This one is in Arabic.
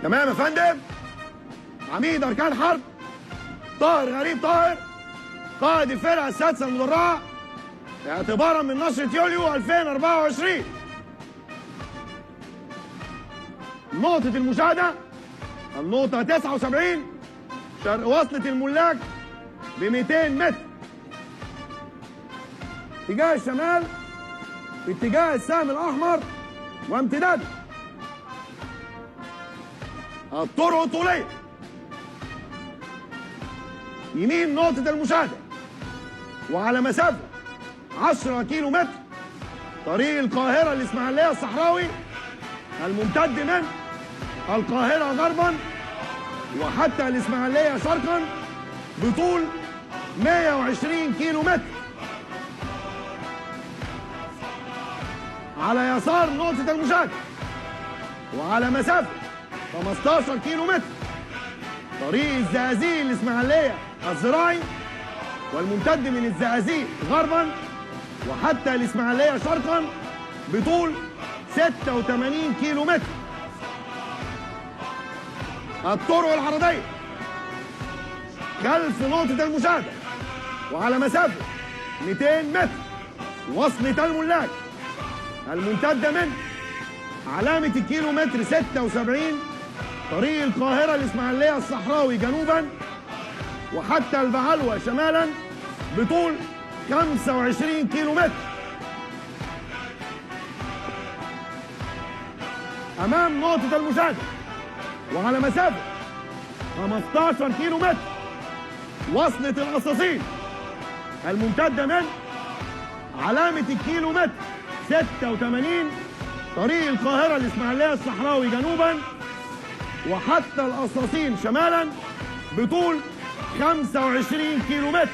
تمام يا فندم. عميد أركان حرب طاهر غريب طاهر، قائد الفرقة السادسة المدرعة اعتبارا من نشرة يوليو 2024. نقطة المشاهدة النقطة 79 شرق وصلة الملاك ب 200 متر. اتجاه الشمال باتجاه السهم الأحمر وامتداده. الطرق طولية. يمين نقطة المشاهدة وعلى مسافة 10 كيلو متر طريق القاهرة الإسماعيلية الصحراوي الممتد من القاهرة غربا وحتى الإسماعيلية شرقا بطول 120 كيلو متر. على يسار نقطة المشاهدة وعلى مسافة 15 كيلو متر طريق الزقازيق الإسماعيلية الزراعي والممتد من الزقازيق غربا وحتى الإسماعيلية شرقا بطول 86 كيلو متر. الطرق العرضية خلف نقطة المشاهدة وعلى مسافة 200 متر وصلة الملاك الممتدة من علامة الكيلو متر 76 طريق القاهرة الإسماعيلية الصحراوي جنوبا وحتى البعلوة شمالا بطول 25 كيلو متر. أمام نقطة المشاهدة وعلى مسافة 15 كيلو متر وصلة القصاصين الممتدة من علامة الكيلو متر 86 طريق القاهرة الإسماعيلية الصحراوي جنوبا وحتى القصاصين شمالا بطول 25 كيلو متر.